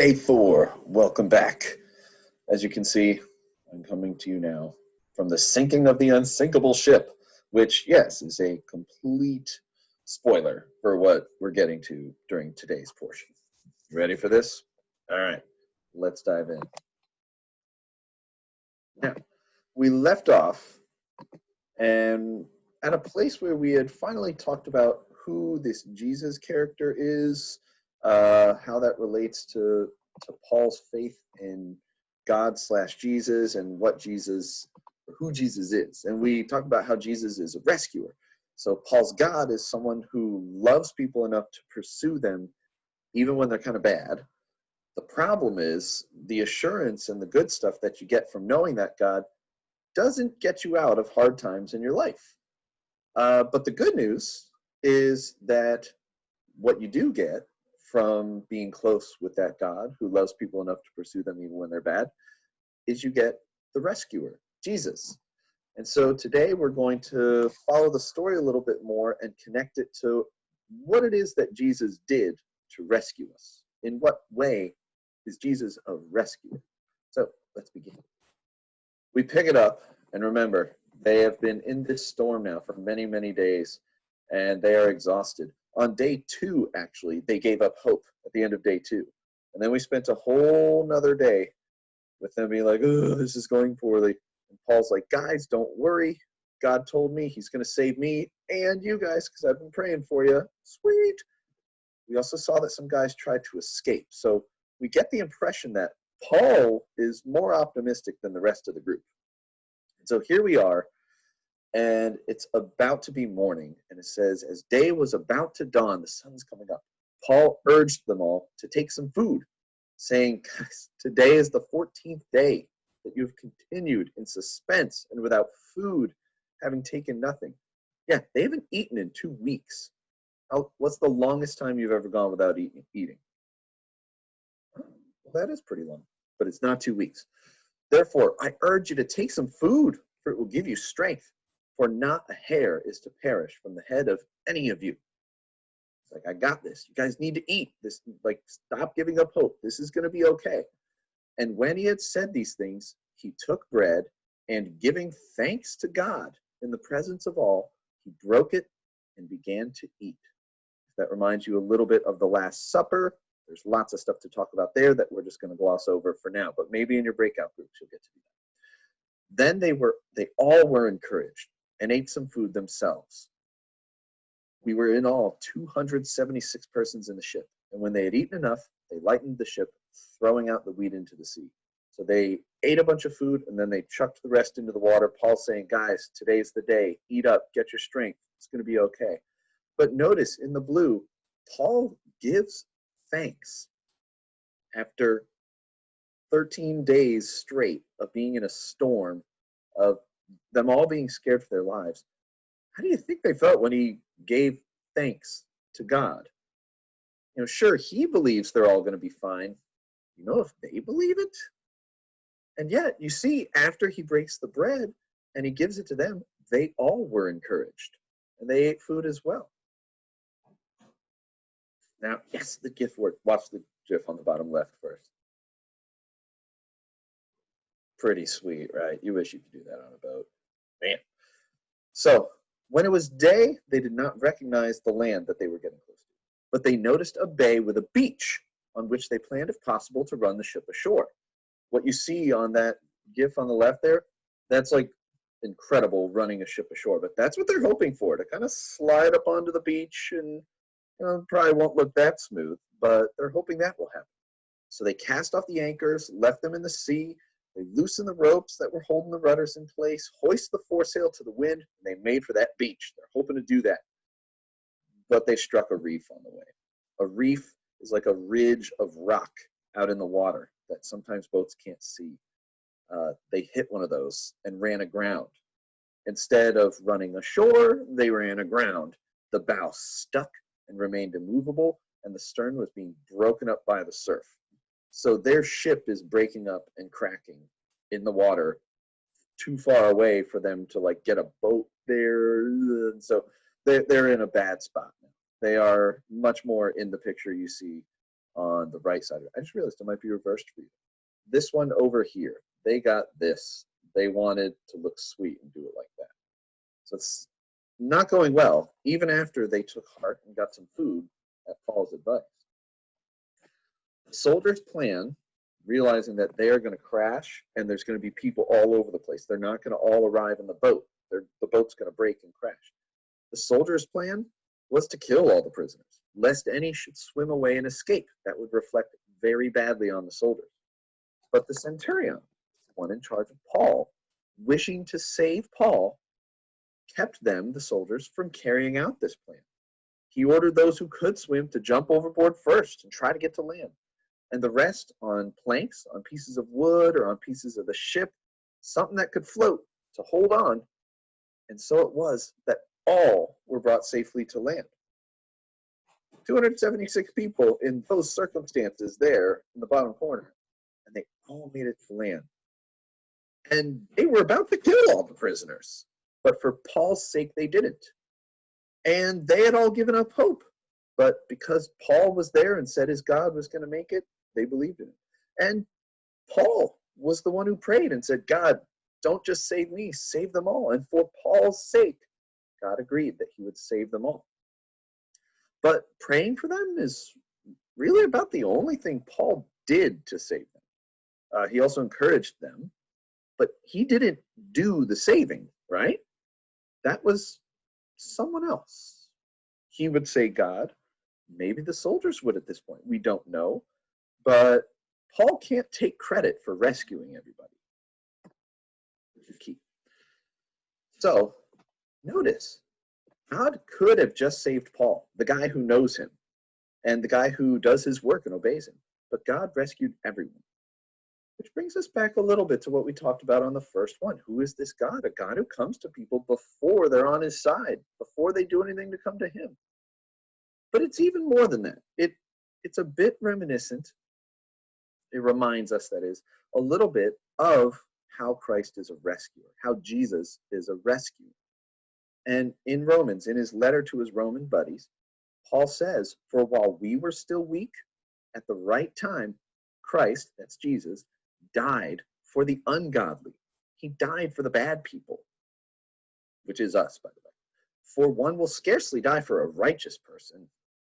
Day 4, welcome back. As you can see, I'm coming to you now from the sinking of the unsinkable ship, which, yes, is a complete spoiler for what we're getting to during today's portion. You ready for this? All right, let's dive in. Now, we left off and at a place where we had finally talked about who this Jesus character is, how that relates to Paul's faith in God/Jesus and what Jesus, or who Jesus is. And we talked about how Jesus is a rescuer. So Paul's God is someone who loves people enough to pursue them even when they're kind of bad. The problem is the assurance and the good stuff that you get from knowing that God doesn't get you out of hard times in your life. But the good news is that what you do get from being close with that God who loves people enough to pursue them even when they're bad is you get the rescuer, Jesus. And so today we're going to follow the story a little bit more and connect it to what it is that Jesus did to rescue us. In what way is Jesus a rescuer? So let's begin. We pick it up, and remember, they have been in this storm now for many, many days, and they are exhausted. On day 2, actually, they gave up hope at the end of day 2. And then we spent a whole nother day with them being like, oh, this is going poorly. And Paul's like, guys, don't worry. God told me he's going to save me and you guys because I've been praying for you. Sweet. We also saw that some guys tried to escape. So we get the impression that Paul is more optimistic than the rest of the group. And so here we are, and it's about to be morning. And it says, as day was about to dawn, the sun's coming up. Paul urged them all to take some food, saying, guys, today is the 14th day that you've continued in suspense and without food, having taken nothing. Yeah, they haven't eaten in 2 weeks. What's the longest time you've ever gone without eating? Well, that is pretty long, but it's not 2 weeks. Therefore, I urge you to take some food, for it will give you strength. For not a hair is to perish from the head of any of you. It's like, I got this. You guys need to eat. This, like, stop giving up hope. This is going to be okay. And when he had said these things, he took bread, and giving thanks to God in the presence of all, he broke it and began to eat. If that reminds you a little bit of the Last Supper, there's lots of stuff to talk about there that we're just going to gloss over for now, but maybe in your breakout groups you'll get to do that. Then they all were encouraged and ate some food themselves. We were in all 276 persons in the ship, and when they had eaten enough, they lightened the ship, throwing out the wheat into the sea. So they ate a bunch of food, and then they chucked the rest into the water. Paul saying, guys, today's the day. Eat up, get your strength. It's going to be okay. But notice in the blue, Paul gives thanks after 13 days straight of being in a storm, of them all being scared for their lives. How do you think they felt when he gave thanks to God? You know, sure, he believes they're all going to be fine. You know if they believe it? And yet, you see, after he breaks the bread and he gives it to them, they all were encouraged. And they ate food as well. Now, yes, the GIF work. Watch the GIF on the bottom left first. Pretty sweet, right? You wish you could do that on a boat. Man. So, when it was day, they did not recognize the land that they were getting close to. But they noticed a bay with a beach on which they planned, if possible, to run the ship ashore. What you see on that GIF on the left there, that's like incredible running a ship ashore. But that's what they're hoping for, to kind of slide up onto the beach, and probably won't look that smooth, but they're hoping that will happen. So they cast off the anchors, left them in the sea. They loosened the ropes that were holding the rudders in place, hoisted the foresail to the wind, and they made for that beach. They're hoping to do that. But they struck a reef on the way. A reef is like a ridge of rock out in the water that sometimes boats can't see. They hit one of those and ran aground. Instead of running ashore, they ran aground. The bow stuck and remained immovable, and the stern was being broken up by the surf. So their ship is breaking up and cracking in the water, too far away for them to like get a boat there. And so they're in a bad spot now. They are much more in the picture you see on the right side. I just realized it might be reversed for you. This one over here, they got this. They wanted to look sweet and do it like that. So it's not going well, even after they took heart and got some food at Paul's advice. The soldiers' plan, realizing that they are going to crash and there's going to be people all over the place. They're not going to all arrive in the boat. The boat's going to break and crash. The soldiers' plan was to kill all the prisoners, lest any should swim away and escape. That would reflect very badly on the soldiers. But the centurion, the one in charge of Paul, wishing to save Paul, kept them, the soldiers, from carrying out this plan. He ordered those who could swim to jump overboard first and try to get to land, and the rest on planks, on pieces of wood, or on pieces of the ship, something that could float to hold on. And so it was that all were brought safely to land. 276 people in those circumstances there in the bottom corner, and they all made it to land. And they were about to kill all the prisoners, but for Paul's sake they didn't. And they had all given up hope, but because Paul was there and said his God was going to make it, they believed in him. And Paul was the one who prayed and said, God, don't just save me, save them all. And for Paul's sake, God agreed that he would save them all. But praying for them is really about the only thing Paul did to save them. He also encouraged them, but he didn't do the saving, right? That was someone else. He would say God. Maybe the soldiers would at this point. We don't know. But Paul can't take credit for rescuing everybody, which is key. So notice, God could have just saved Paul, the guy who knows him, and the guy who does his work and obeys him. But God rescued everyone. Which brings us back a little bit to what we talked about on the first one. Who is this God? A God who comes to people before they're on his side, before they do anything to come to him. But it's even more than that. It's a bit reminiscent. It reminds us, that is, a little bit of how Christ is a rescuer, how Jesus is a rescuer. And in Romans, in his letter to his Roman buddies, Paul says, for while we were still weak, at the right time, Christ, that's Jesus, died for the ungodly. He died for the bad people, which is us, by the way. For one will scarcely die for a righteous person.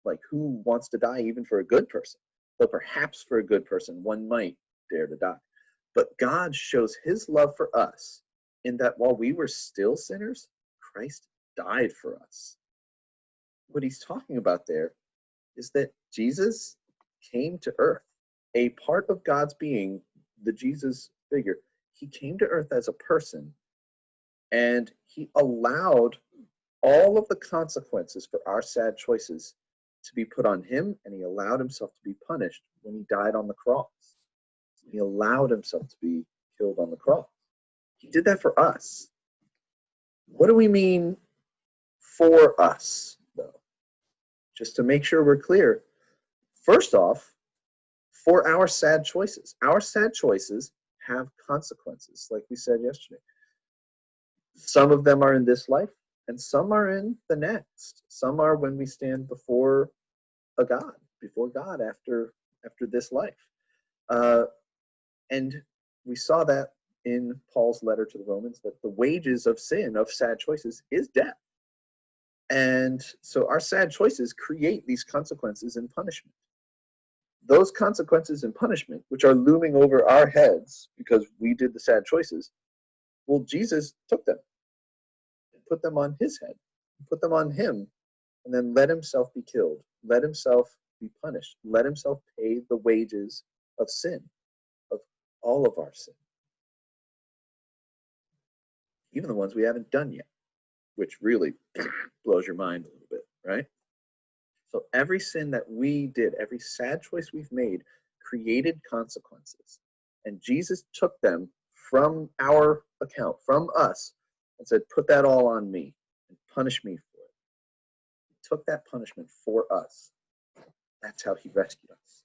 Like, who wants to die even for a good person? Though perhaps for a good person, one might dare to die. But God shows his love for us in that while we were still sinners, Christ died for us. What he's talking about there is that Jesus came to earth, a part of God's being, the Jesus figure. He came to earth as a person, and he allowed all of the consequences for our sad choices to be put on him, and he allowed himself to be punished when he died on the cross. He allowed himself to be killed on the cross. He did that for us. What do we mean for us, though? Just to make sure we're clear. First off, for our sad choices. Our sad choices have consequences, like we said yesterday. Some of them are in this life, and some are in the next. Some are when we stand before God after this life. And we saw that in Paul's letter to the Romans, that the wages of sin, of sad choices, is death. And so our sad choices create these consequences and punishment. Those consequences and punishment, which are looming over our heads because we did the sad choices, well, Jesus took them and put them on his head, put them on him, and then let himself be killed, let himself be punished, let himself pay the wages of sin, of all of our sin, even the ones we haven't done yet, which really blows your mind a little bit, right? So every sin that we did, every sad choice we've made, created consequences. And Jesus took them from our account, from us, and said, put that all on me and punish me for it. He took that punishment for us. That's how he rescued us.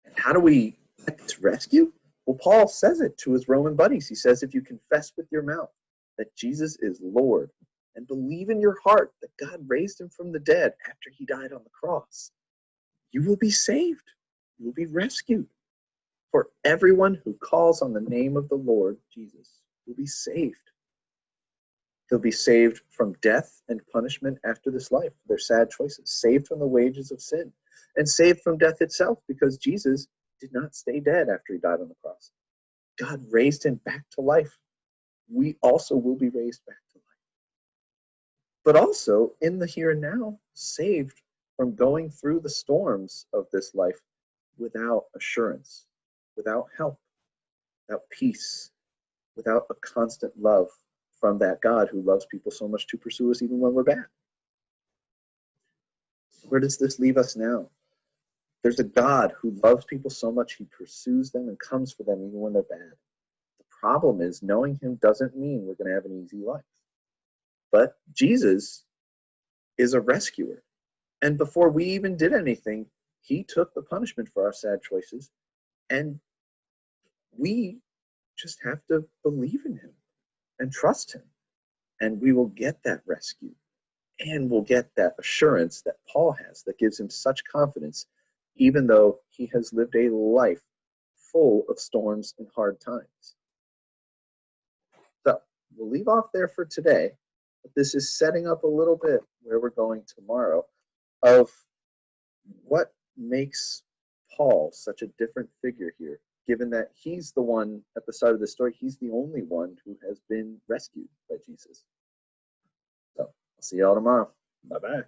And how do we get this rescue? Well, Paul says it to his Roman buddies. He says, if you confess with your mouth that Jesus is Lord, and believe in your heart that God raised him from the dead after he died on the cross, you will be saved. You will be rescued. For everyone who calls on the name of the Lord Jesus will be saved. They'll be saved from death and punishment after this life, their sad choices, saved from the wages of sin, and saved from death itself, because Jesus did not stay dead after he died on the cross. God raised him back to life. We also will be raised back to life. But also, in the here and now, saved from going through the storms of this life without assurance, without help, without peace, without a constant love from that God who loves people so much to pursue us even when we're bad. Where does this leave us now? There's a God who loves people so much he pursues them and comes for them even when they're bad. The problem is, knowing him doesn't mean we're going to have an easy life. But Jesus is a rescuer. And before we even did anything, he took the punishment for our sad choices. And we just have to believe in him and trust him. And we will get that rescue. And we'll get that assurance that Paul has that gives him such confidence, even though he has lived a life full of storms and hard times. So we'll leave off there for today. But this is setting up a little bit where we're going tomorrow of what makes Paul such a different figure here, given that he's the one at the start of the story, he's the only one who has been rescued by Jesus. So I'll see y'all tomorrow. Bye-bye.